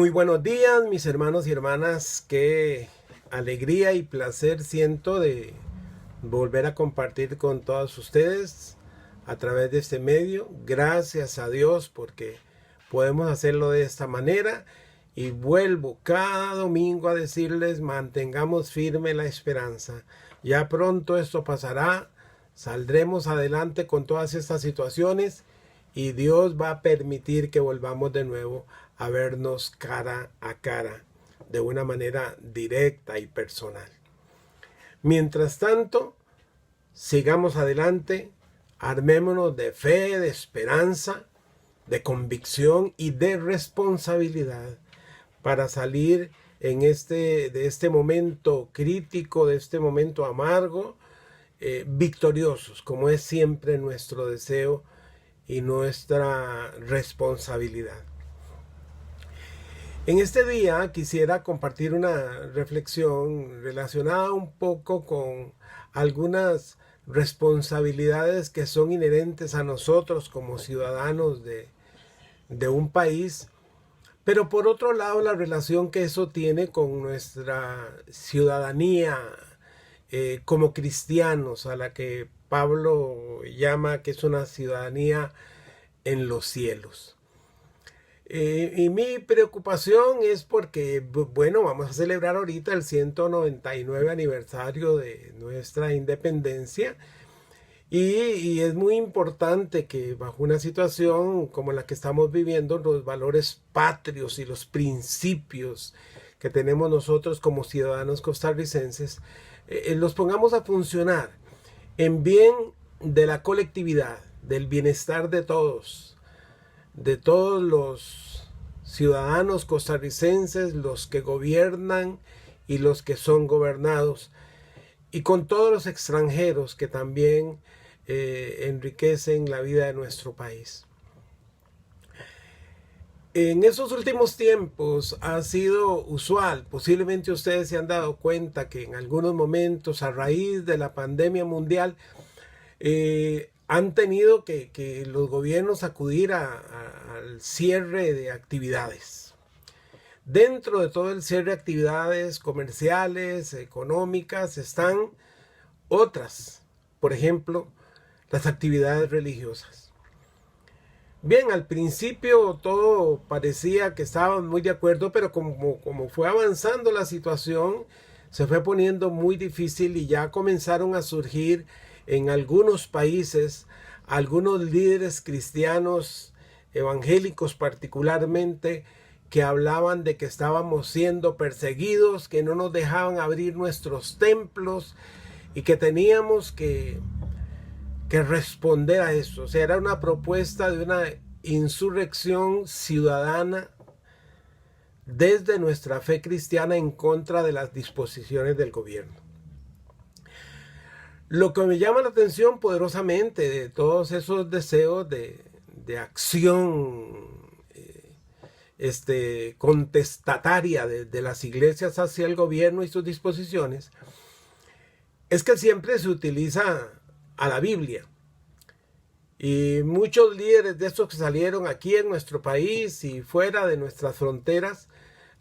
Muy buenos días, mis hermanos y hermanas. Qué alegría y placer siento de volver a compartir con todos ustedes a través de este medio. Gracias a Dios porque podemos hacerlo de esta manera. Y vuelvo cada domingo a decirles, mantengamos firme la esperanza. Ya pronto esto pasará, saldremos adelante con todas estas situaciones y Dios va a permitir que volvamos de nuevo a vernos cara a cara de una manera directa y personal. Mientras tanto, sigamos adelante, armémonos de fe, de esperanza, de convicción y de responsabilidad para salir de este momento crítico, de este momento amargo, victoriosos, como es siempre nuestro deseo y nuestra responsabilidad. En este día quisiera compartir una reflexión relacionada un poco con algunas responsabilidades que son inherentes a nosotros como ciudadanos de un país, pero por otro lado la relación que eso tiene con nuestra ciudadanía como cristianos, a la que Pablo llama que es una ciudadanía en los cielos. Y mi preocupación es porque, bueno, vamos a celebrar ahorita el 199 aniversario de nuestra independencia y es muy importante que bajo una situación como la que estamos viviendo, los valores patrios y los principios que tenemos nosotros como ciudadanos costarricenses, los pongamos a funcionar en bien de la colectividad, del bienestar de todos los ciudadanos costarricenses, los que gobiernan y los que son gobernados, y con todos los extranjeros que también enriquecen la vida de nuestro país. En esos últimos tiempos ha sido usual, posiblemente ustedes se han dado cuenta que en algunos momentos a raíz de la pandemia mundial han tenido que los gobiernos acudir al cierre de actividades. Dentro de todo el cierre de actividades comerciales, económicas, están otras, por ejemplo, las actividades religiosas. Bien, al principio todo parecía que estaban muy de acuerdo, pero como fue avanzando la situación, se fue poniendo muy difícil y ya comenzaron a surgir en algunos países algunos líderes cristianos evangélicos particularmente que hablaban de que estábamos siendo perseguidos, que no nos dejaban abrir nuestros templos y que teníamos que responder a eso. O sea, era una propuesta de una insurrección ciudadana desde nuestra fe cristiana en contra de las disposiciones del gobierno. Lo que me llama la atención poderosamente de todos esos deseos de acción contestataria de las iglesias hacia el gobierno y sus disposiciones es que siempre se utiliza a la Biblia. Y muchos líderes de estos que salieron aquí en nuestro país y fuera de nuestras fronteras,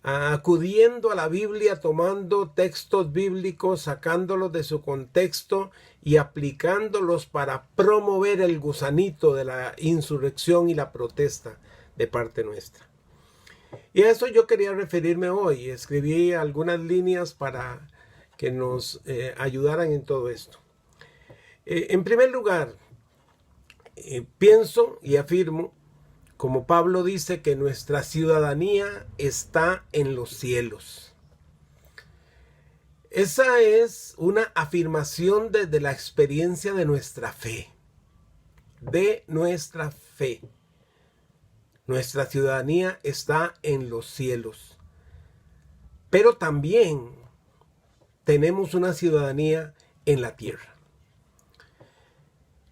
acudiendo a la Biblia, tomando textos bíblicos, sacándolos de su contexto y aplicándolos para promover el gusanito de la insurrección y la protesta de parte nuestra. Y a eso yo quería referirme hoy. Escribí algunas líneas para que nos ayudaran en todo esto. En primer lugar, pienso y afirmo, como Pablo dice, que nuestra ciudadanía está en los cielos. Esa es una afirmación desde la experiencia de nuestra fe. De nuestra fe. Nuestra ciudadanía está en los cielos. Pero también tenemos una ciudadanía en la tierra.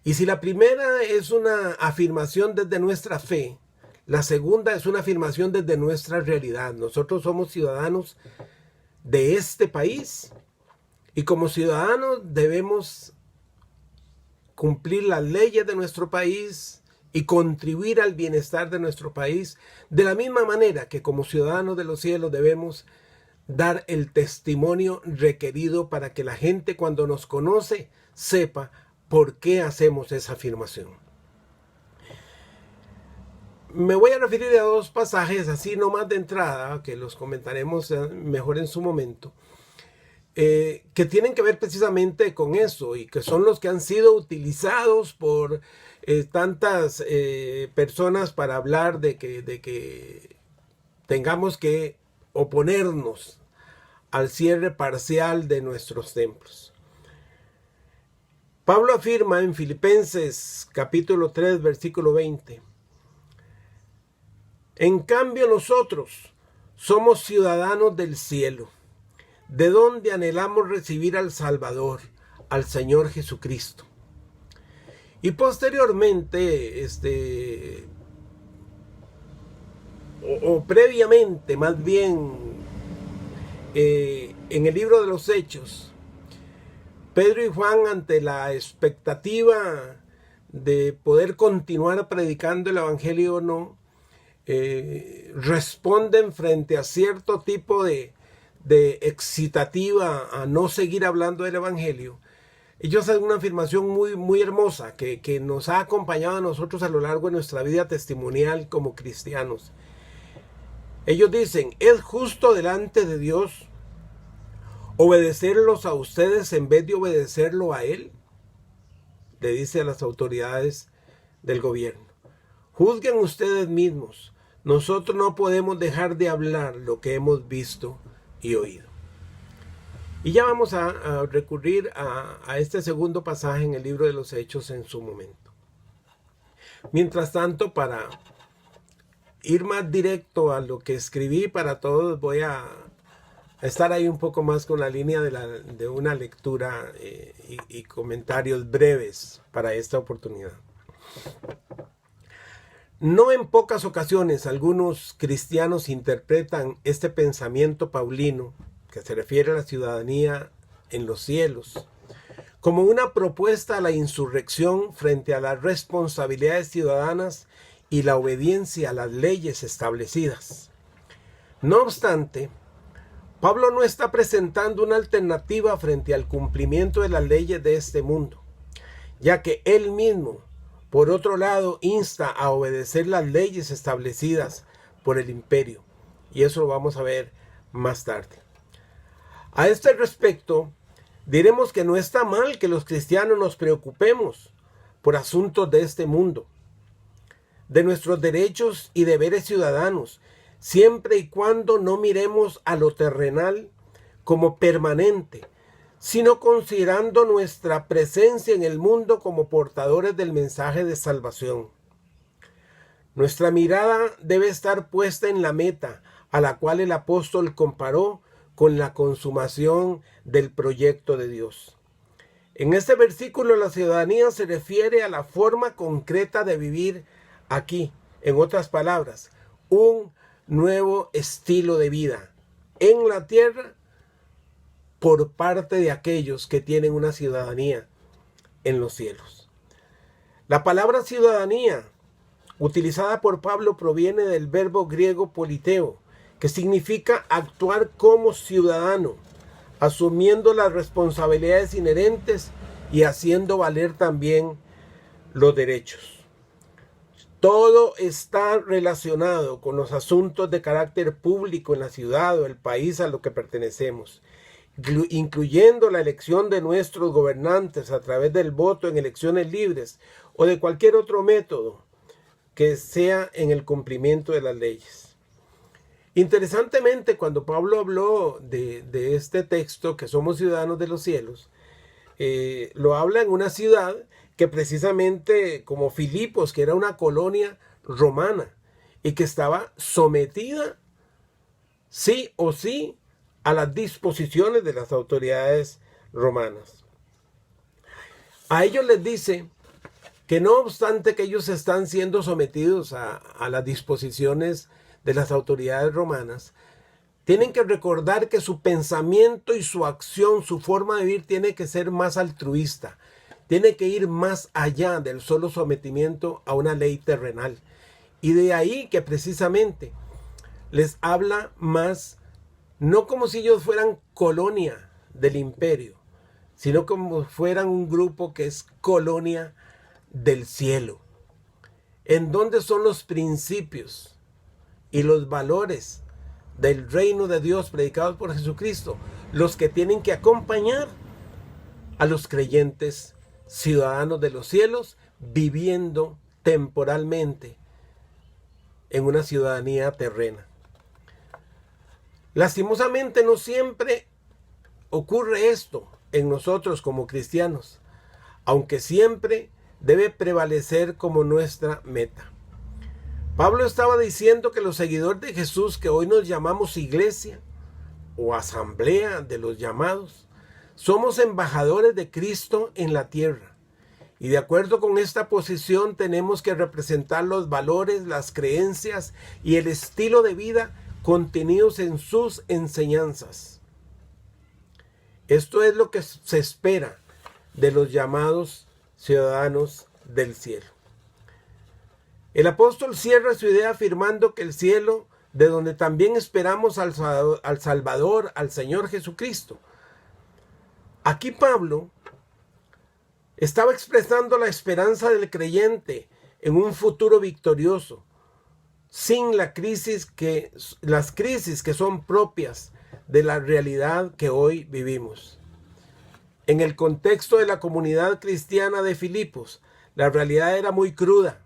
Y si la primera es una afirmación desde nuestra fe, la segunda es una afirmación desde nuestra realidad. Nosotros somos ciudadanos de este país y como ciudadanos debemos cumplir las leyes de nuestro país y contribuir al bienestar de nuestro país, de la misma manera que como ciudadanos de los cielos debemos dar el testimonio requerido para que la gente cuando nos conoce sepa por qué hacemos esa afirmación. Me voy a referir a dos pasajes así nomás de entrada, que los comentaremos mejor en su momento, que tienen que ver precisamente con eso y que son los que han sido utilizados por tantas personas para hablar de que tengamos que oponernos al cierre parcial de nuestros templos. Pablo afirma en Filipenses capítulo 3 versículo 20: en cambio nosotros somos ciudadanos del cielo, de donde anhelamos recibir al Salvador, al Señor Jesucristo. Y posteriormente, o previamente más bien, en el libro de los Hechos, Pedro y Juan, ante la expectativa de poder continuar predicando el Evangelio o no, responden frente a cierto tipo de excitativa a no seguir hablando del Evangelio. Ellos hacen una afirmación muy hermosa que nos ha acompañado a nosotros a lo largo de nuestra vida testimonial como cristianos. Ellos dicen: ¿es justo delante de Dios obedecerlos a ustedes en vez de obedecerlo a Él? Le dice a las autoridades del gobierno. Juzguen ustedes mismos. Nosotros no podemos dejar de hablar lo que hemos visto y oído. Y ya vamos a recurrir a este segundo pasaje en el libro de los Hechos en su momento. Mientras tanto, para ir más directo a lo que escribí para todos, voy a estar ahí un poco más con la línea de una lectura y comentarios breves para esta oportunidad. No en pocas ocasiones algunos cristianos interpretan este pensamiento paulino, que se refiere a la ciudadanía en los cielos, como una propuesta a la insurrección frente a las responsabilidades ciudadanas y la obediencia a las leyes establecidas. No obstante, Pablo no está presentando una alternativa frente al cumplimiento de las leyes de este mundo, ya que él mismo, por otro lado, insta a obedecer las leyes establecidas por el imperio, y eso lo vamos a ver más tarde. A este respecto, diremos que no está mal que los cristianos nos preocupemos por asuntos de este mundo, de nuestros derechos y deberes ciudadanos, siempre y cuando no miremos a lo terrenal como permanente, sino considerando nuestra presencia en el mundo como portadores del mensaje de salvación. Nuestra mirada debe estar puesta en la meta, a la cual el apóstol comparó con la consumación del proyecto de Dios. En este versículo, la ciudadanía se refiere a la forma concreta de vivir aquí. En otras palabras, un nuevo estilo de vida en la tierra por parte de aquellos que tienen una ciudadanía en los cielos. La palabra ciudadanía utilizada por Pablo proviene del verbo griego politeo, que significa actuar como ciudadano, asumiendo las responsabilidades inherentes y haciendo valer también los derechos. Todo está relacionado con los asuntos de carácter público en la ciudad o el país a lo que pertenecemos, incluyendo la elección de nuestros gobernantes a través del voto en elecciones libres o de cualquier otro método que sea en el cumplimiento de las leyes. Interesantemente, cuando Pablo habló de este texto, que somos ciudadanos de los cielos, lo habla en una ciudad que precisamente como Filipos, que era una colonia romana y que estaba sometida sí o sí a las disposiciones de las autoridades romanas. A ellos les dice que no obstante que ellos están siendo sometidos a las disposiciones de las autoridades romanas, tienen que recordar que su pensamiento y su acción, su forma de vivir tiene que ser más altruista, tiene que ir más allá del solo sometimiento a una ley terrenal. Y de ahí que precisamente les habla más, no como si ellos fueran colonia del imperio, sino como fueran un grupo que es colonia del cielo. ¿En dónde son los principios y los valores del reino de Dios predicados por Jesucristo? Los que tienen que acompañar a los creyentes ciudadanos de los cielos, viviendo temporalmente en una ciudadanía terrena. Lastimosamente no siempre ocurre esto en nosotros como cristianos, aunque siempre debe prevalecer como nuestra meta. Pablo estaba diciendo que los seguidores de Jesús, que hoy nos llamamos iglesia o asamblea de los llamados, somos embajadores de Cristo en la tierra. Y de acuerdo con esta posición tenemos que representar los valores, las creencias y el estilo de vida contenidos en sus enseñanzas. Esto es lo que se espera de los llamados ciudadanos del cielo. El apóstol cierra su idea afirmando que el cielo, de donde también esperamos al Salvador, al Señor Jesucristo. Aquí Pablo estaba expresando la esperanza del creyente en un futuro victorioso, sin las crisis que son propias de la realidad que hoy vivimos. En el contexto de la comunidad cristiana de Filipos, la realidad era muy cruda,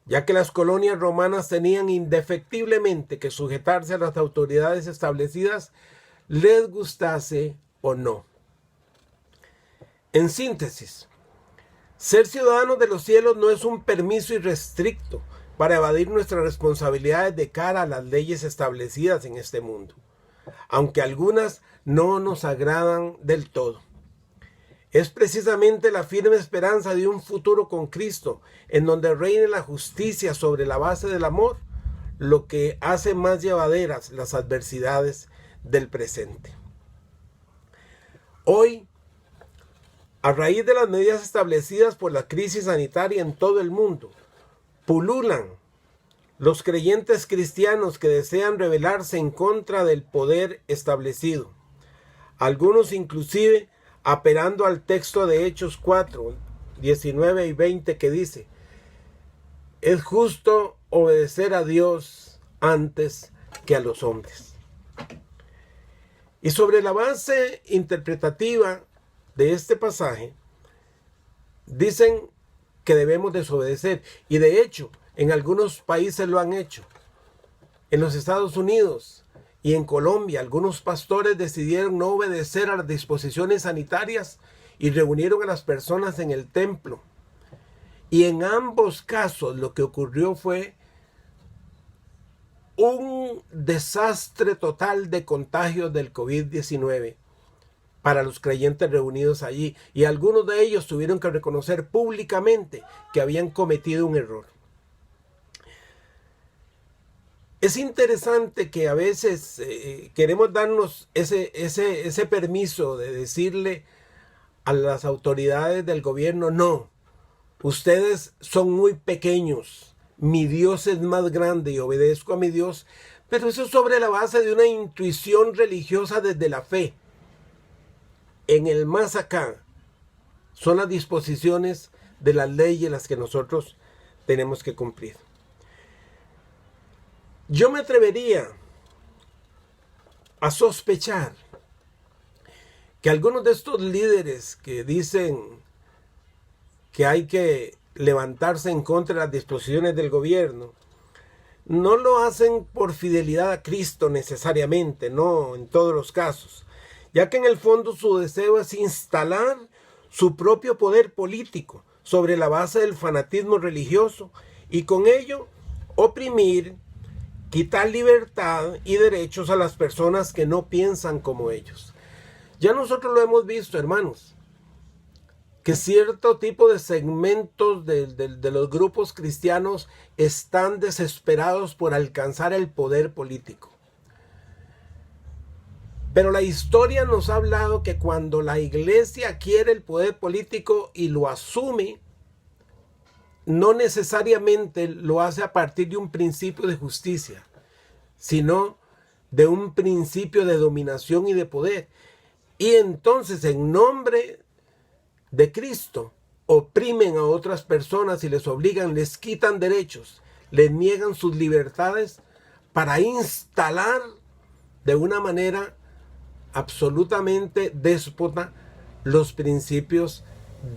ya que las colonias romanas tenían indefectiblemente que sujetarse a las autoridades establecidas, les gustase o no. En síntesis, ser ciudadanos de los cielos no es un permiso irrestricto para evadir nuestras responsabilidades de cara a las leyes establecidas en este mundo, aunque algunas no nos agradan del todo. Es precisamente la firme esperanza de un futuro con Cristo, en donde reine la justicia sobre la base del amor, lo que hace más llevaderas las adversidades del presente. Hoy, a raíz de las medidas establecidas por la crisis sanitaria en todo el mundo, pululan los creyentes cristianos que desean rebelarse en contra del poder establecido. Algunos inclusive apelando al texto de Hechos 4, 19 y 20 que dice: es justo obedecer a Dios antes que a los hombres. Y sobre la base interpretativa de este pasaje, dicen que debemos desobedecer. Y de hecho, en algunos países lo han hecho. En los Estados Unidos y en Colombia, algunos pastores decidieron no obedecer a las disposiciones sanitarias y reunieron a las personas en el templo. Y en ambos casos lo que ocurrió fue un desastre total de contagios del COVID-19 para los creyentes reunidos allí. Y algunos de ellos tuvieron que reconocer públicamente que habían cometido un error. Es interesante que a veces queremos darnos ese permiso de decirle a las autoridades del gobierno: no, ustedes son muy pequeños, mi Dios es más grande y obedezco a mi Dios. Pero eso es sobre la base de una intuición religiosa desde la fe. En el más acá son las disposiciones de las leyes las que nosotros tenemos que cumplir. Yo me atrevería a sospechar que algunos de estos líderes que dicen que hay que levantarse en contra de las disposiciones del gobierno, no lo hacen por fidelidad a Cristo necesariamente, no en todos los casos, ya que en el fondo su deseo es instalar su propio poder político sobre la base del fanatismo religioso y con ello oprimir, quitar libertad y derechos a las personas que no piensan como ellos. Ya nosotros lo hemos visto, hermanos, que cierto tipo de segmentos de los grupos cristianos están desesperados por alcanzar el poder político. Pero la historia nos ha hablado que cuando la iglesia adquiere el poder político y lo asume, no necesariamente lo hace a partir de un principio de justicia, sino de un principio de dominación y de poder. Y entonces, en nombre de Cristo, oprimen a otras personas y les obligan, les quitan derechos, les niegan sus libertades para instalar de una manera absolutamente déspota los principios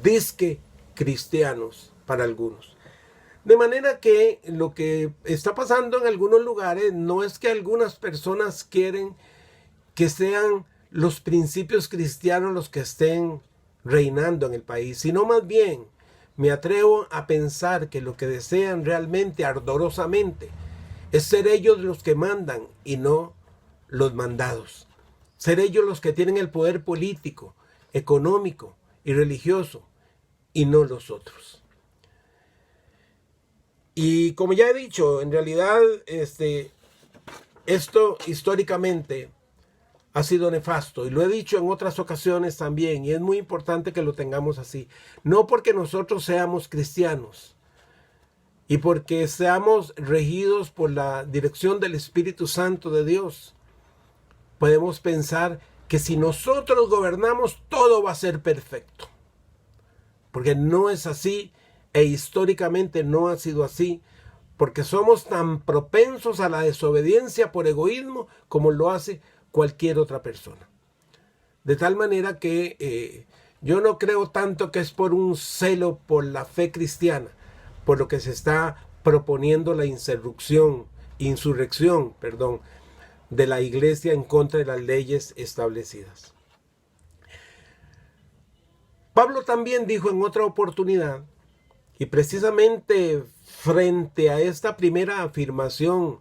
disque cristianos para algunos. De manera que lo que está pasando en algunos lugares no es que algunas personas quieren que sean los principios cristianos los que estén reinando en el país, sino más bien me atrevo a pensar que lo que desean realmente ardorosamente es ser ellos los que mandan y no los mandados. Ser ellos los que tienen el poder político, económico y religioso y no los otros. Y como ya he dicho, en realidad esto históricamente ha sido nefasto y lo he dicho en otras ocasiones también, y es muy importante que lo tengamos así. No porque nosotros seamos cristianos y porque seamos regidos por la dirección del Espíritu Santo de Dios, podemos pensar que si nosotros gobernamos todo va a ser perfecto. Porque no es así e históricamente no ha sido así, porque somos tan propensos a la desobediencia por egoísmo como lo hace cualquier otra persona. De tal manera que yo no creo tanto que es por un celo por la fe cristiana, por lo que se está proponiendo la insurrección, de la iglesia en contra de las leyes establecidas. Pablo también dijo en otra oportunidad, y precisamente frente a esta primera afirmación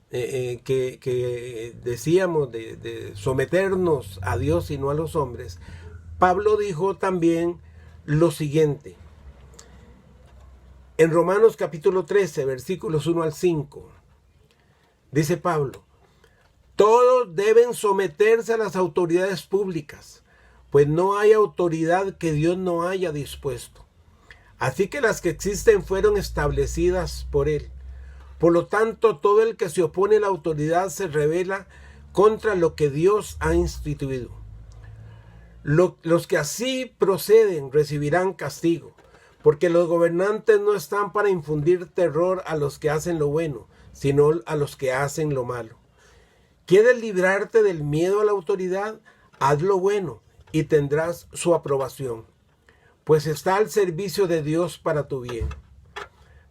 que decíamos de someternos a Dios y no a los hombres, Pablo dijo también lo siguiente. En Romanos capítulo 13, versículos 1 al 5, dice Pablo: todos deben someterse a las autoridades públicas, pues no hay autoridad que Dios no haya dispuesto. Así que las que existen fueron establecidas por Él. Por lo tanto, todo el que se opone a la autoridad se rebela contra lo que Dios ha instituido. Los que así proceden recibirán castigo, porque los gobernantes no están para infundir terror a los que hacen lo bueno, sino a los que hacen lo malo. ¿Quieres librarte del miedo a la autoridad? Haz lo bueno y tendrás su aprobación, pues está al servicio de Dios para tu bien.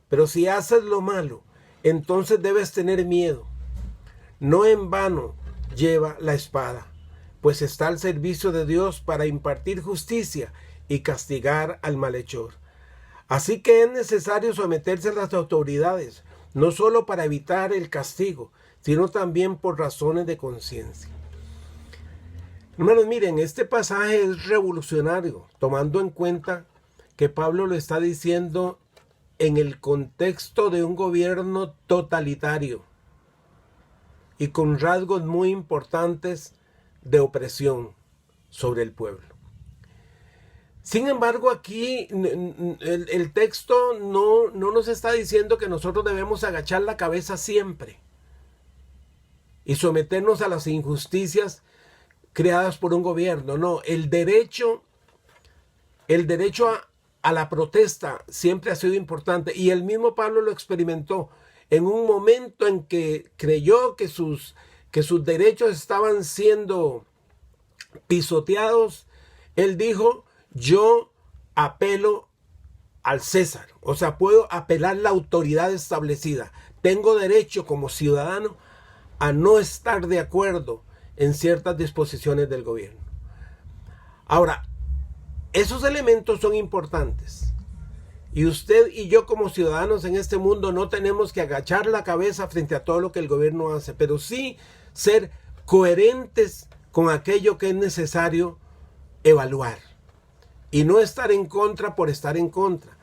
Pero si haces lo malo, entonces debes tener miedo. No en vano lleva la espada, pues está al servicio de Dios para impartir justicia y castigar al malhechor. Así que es necesario someterse a las autoridades, no solo para evitar el castigo, sino también por razones de conciencia. Hermanos, miren, este pasaje es revolucionario, tomando en cuenta que Pablo lo está diciendo en el contexto de un gobierno totalitario y con rasgos muy importantes de opresión sobre el pueblo. Sin embargo, aquí el texto no nos está diciendo que nosotros debemos agachar la cabeza siempre y someternos a las injusticias creadas por un gobierno. No, el derecho a la protesta siempre ha sido importante, y el mismo Pablo lo experimentó en un momento en que creyó que sus derechos estaban siendo pisoteados. Él dijo: yo apelo al César, o sea, puedo apelar la autoridad establecida. Tengo derecho como ciudadano a no estar de acuerdo en ciertas disposiciones del gobierno. Ahora, esos elementos son importantes. Y usted y yo como ciudadanos en este mundo no tenemos que agachar la cabeza frente a todo lo que el gobierno hace, pero sí ser coherentes con aquello que es necesario evaluar. Y no estar en contra por estar en contra,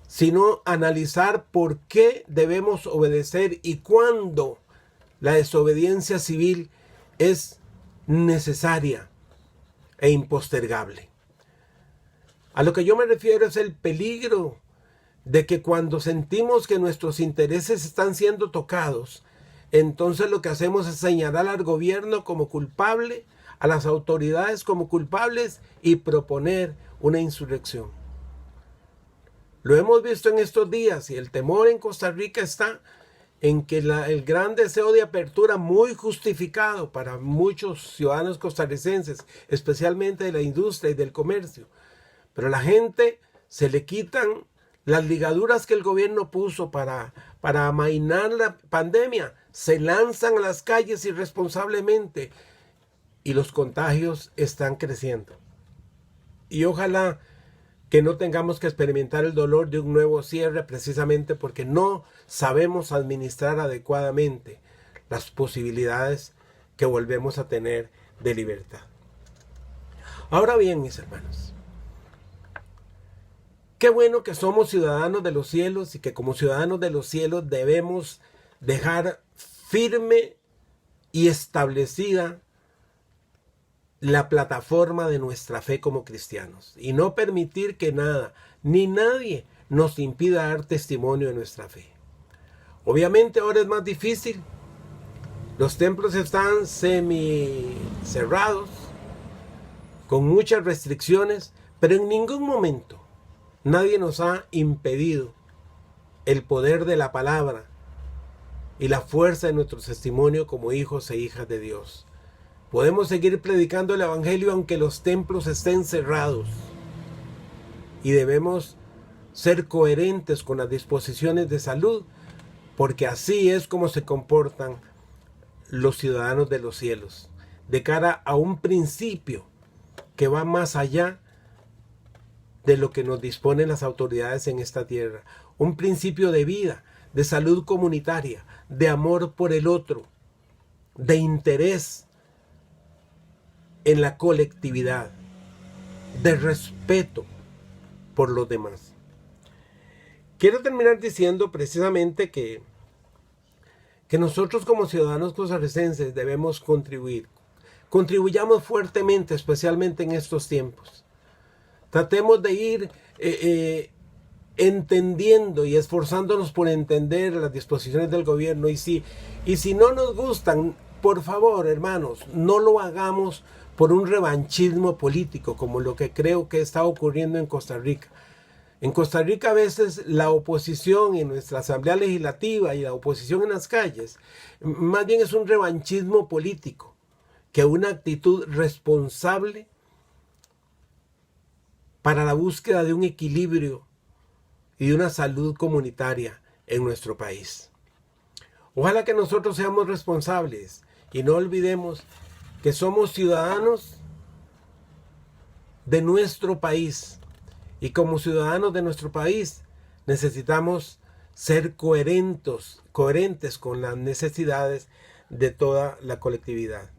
sino analizar por qué debemos obedecer y cuándo la desobediencia civil es necesaria e impostergable. A lo que yo me refiero es el peligro de que cuando sentimos que nuestros intereses están siendo tocados, entonces lo que hacemos es señalar al gobierno como culpable, a las autoridades como culpables y proponer una insurrección. Lo hemos visto en estos días y el temor en Costa Rica está en que el gran deseo de apertura muy justificado para muchos ciudadanos costarricenses, especialmente de la industria y del comercio, pero a la gente se le quitan las ligaduras que el gobierno puso para amainar la pandemia, se lanzan a las calles irresponsablemente y los contagios están creciendo. Y ojalá que no tengamos que experimentar el dolor de un nuevo cierre precisamente porque no sabemos administrar adecuadamente las posibilidades que volvemos a tener de libertad. Ahora bien, mis hermanos, qué bueno que somos ciudadanos de los cielos y que como ciudadanos de los cielos debemos dejar firme y establecida la plataforma de nuestra fe como cristianos y no permitir que nada ni nadie nos impida dar testimonio de nuestra fe. Obviamente ahora es más difícil, los templos están semi cerrados, con muchas restricciones, pero en ningún momento nadie nos ha impedido el poder de la palabra y la fuerza de nuestro testimonio como hijos e hijas de Dios. Podemos seguir predicando el evangelio aunque los templos estén cerrados. Y debemos ser coherentes con las disposiciones de salud, porque así es como se comportan los ciudadanos de los cielos, de cara a un principio que va más allá de lo que nos disponen las autoridades en esta tierra. Un principio de vida, de salud comunitaria, de amor por el otro, de interés en la colectividad, de respeto por los demás. Quiero terminar diciendo precisamente que nosotros como ciudadanos costarricenses debemos contribuir. Contribuyamos fuertemente, especialmente en estos tiempos. Tratemos de ir entendiendo y esforzándonos por entender las disposiciones del gobierno. Y si no nos gustan, por favor, hermanos, no lo hagamos por un revanchismo político, como lo que creo que está ocurriendo en Costa Rica. En Costa Rica a veces la oposición en nuestra Asamblea Legislativa y la oposición en las calles, más bien es un revanchismo político que una actitud responsable para la búsqueda de un equilibrio y de una salud comunitaria en nuestro país. Ojalá que nosotros seamos responsables y no olvidemos que somos ciudadanos de nuestro país y como ciudadanos de nuestro país necesitamos ser coherentes con las necesidades de toda la colectividad.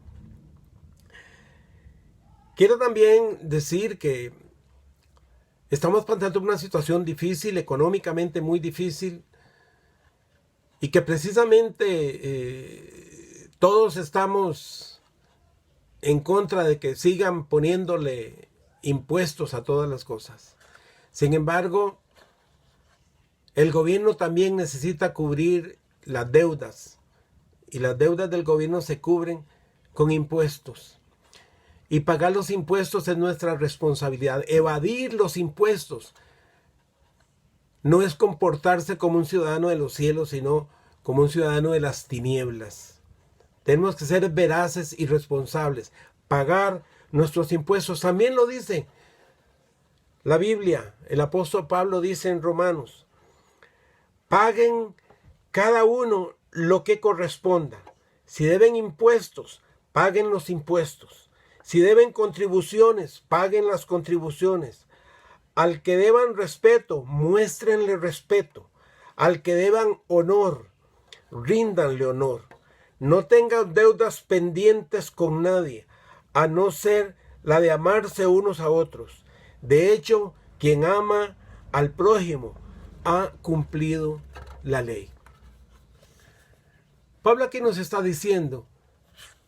Quiero también decir que estamos pasando por una situación difícil, económicamente muy difícil, y que precisamente todos estamos en contra de que sigan poniéndole impuestos a todas las cosas. Sin embargo, el gobierno también necesita cubrir las deudas, y las deudas del gobierno se cubren con impuestos. Y pagar los impuestos es nuestra responsabilidad. Evadir los impuestos no es comportarse como un ciudadano de los cielos, sino como un ciudadano de las tinieblas. Tenemos que ser veraces y responsables. Pagar nuestros impuestos. También lo dice la Biblia. El apóstol Pablo dice en Romanos: paguen cada uno lo que corresponda. Si deben impuestos, paguen los impuestos. Si deben contribuciones, paguen las contribuciones. Al que deban respeto, muéstrenle respeto. Al que deban honor, ríndanle honor. No tengan deudas pendientes con nadie, a no ser la de amarse unos a otros. De hecho, quien ama al prójimo ha cumplido la ley. Pablo aquí nos está diciendo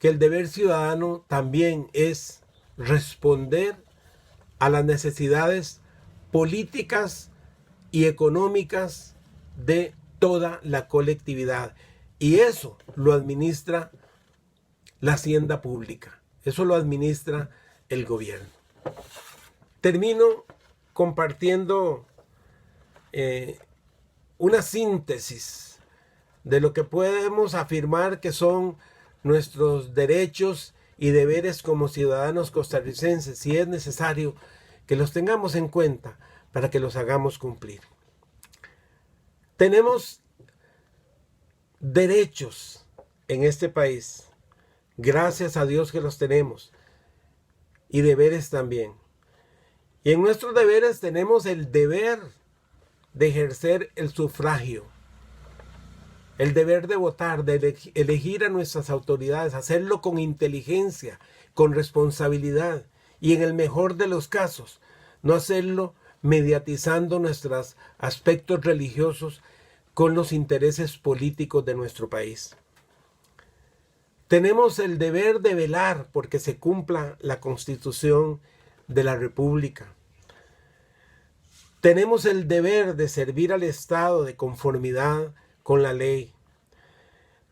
que el deber ciudadano también es responder a las necesidades políticas y económicas de toda la colectividad. Y eso lo administra la hacienda pública, eso lo administra el gobierno. Termino compartiendo una síntesis de lo que podemos afirmar que son nuestros derechos y deberes como ciudadanos costarricenses, si es necesario que los tengamos en cuenta para que los hagamos cumplir. Tenemos derechos en este país, gracias a Dios que los tenemos, y deberes también. Y en nuestros deberes tenemos el deber de ejercer el sufragio, el deber de votar, de elegir a nuestras autoridades, hacerlo con inteligencia, con responsabilidad y en el mejor de los casos, no hacerlo mediatizando nuestros aspectos religiosos con los intereses políticos de nuestro país. Tenemos el deber de velar porque se cumpla la Constitución de la República. Tenemos el deber de servir al Estado de conformidad con la ley.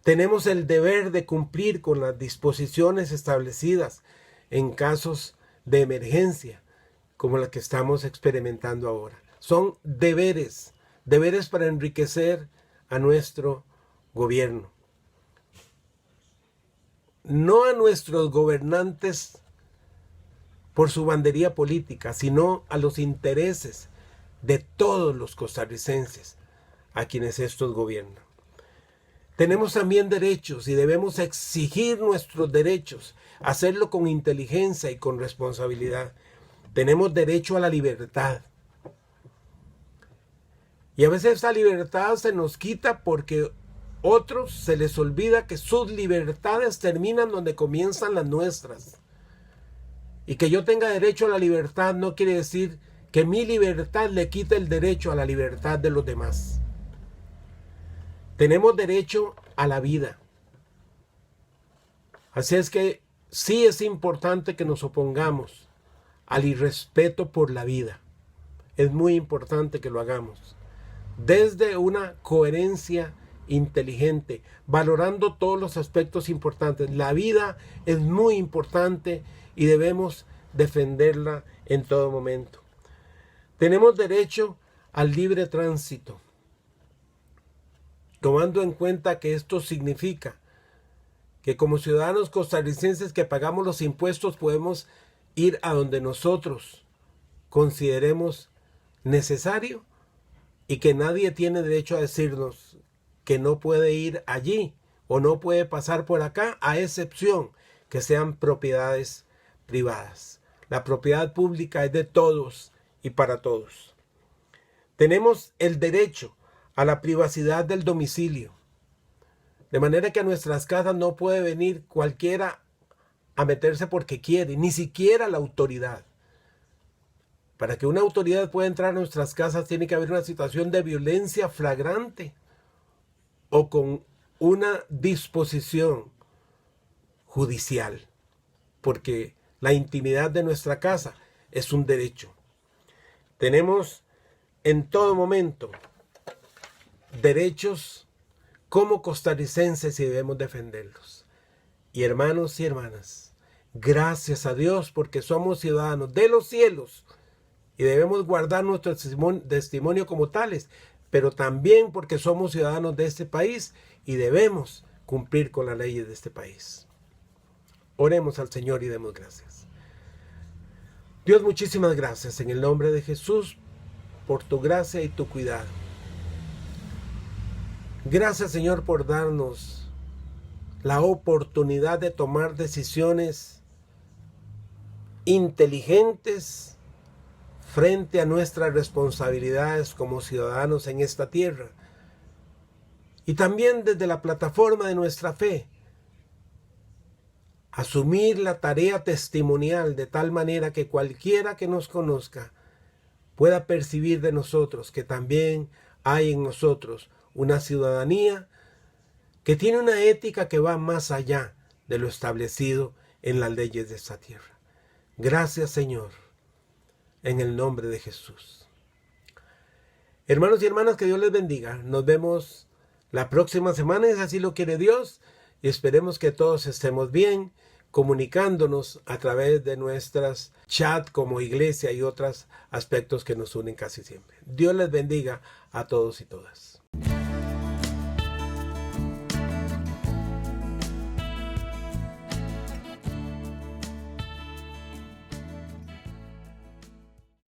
Tenemos el deber de cumplir con las disposiciones establecidas en casos de emergencia, como la que estamos experimentando ahora. Son deberes, deberes para enriquecer a nuestro gobierno. No a nuestros gobernantes por su bandería política, sino a los intereses de todos los costarricenses a quienes estos gobiernan. Tenemos también derechos y debemos exigir nuestros derechos, hacerlo con inteligencia y con responsabilidad. Tenemos derecho a la libertad. Y a veces esa libertad se nos quita porque otros se les olvida que sus libertades terminan donde comienzan las nuestras. Y que yo tenga derecho a la libertad no quiere decir que mi libertad le quite el derecho a la libertad de los demás. Tenemos derecho a la vida. Así es que sí es importante que nos opongamos al irrespeto por la vida. Es muy importante que lo hagamos desde una coherencia inteligente, valorando todos los aspectos importantes. La vida es muy importante y debemos defenderla en todo momento. Tenemos derecho al libre tránsito, tomando en cuenta que esto significa que como ciudadanos costarricenses que pagamos los impuestos podemos ir a donde nosotros consideremos necesario y que nadie tiene derecho a decirnos que no puede ir allí o no puede pasar por acá, a excepción que sean propiedades privadas. La propiedad pública es de todos y para todos. Tenemos el derecho a la privacidad del domicilio, de manera que a nuestras casas no puede venir cualquiera a meterse porque quiere, ni siquiera la autoridad. Para que una autoridad pueda entrar a nuestras casas tiene que haber una situación de violencia flagrante o con una disposición judicial, porque la intimidad de nuestra casa es un derecho. Tenemos en todo momento derechos como costarricenses y debemos defenderlos. Y hermanos y hermanas, gracias a Dios porque somos ciudadanos de los cielos y debemos guardar nuestro testimonio como tales, pero también porque somos ciudadanos de este país y debemos cumplir con las leyes de este país. Oremos al Señor y demos gracias. Dios, muchísimas gracias en el nombre de Jesús por tu gracia y tu cuidado. Gracias, Señor, por darnos la oportunidad de tomar decisiones inteligentes frente a nuestras responsabilidades como ciudadanos en esta tierra. Y también desde la plataforma de nuestra fe, asumir la tarea testimonial de tal manera que cualquiera que nos conozca pueda percibir de nosotros que también hay en nosotros una ciudadanía que tiene una ética que va más allá de lo establecido en las leyes de esta tierra. Gracias, Señor, en el nombre de Jesús. Hermanos y hermanas, que Dios les bendiga. Nos vemos la próxima semana, si así lo quiere Dios, y esperemos que todos estemos bien, comunicándonos a través de nuestras chats como iglesia y otros aspectos que nos unen casi siempre. Dios les bendiga a todos y todas.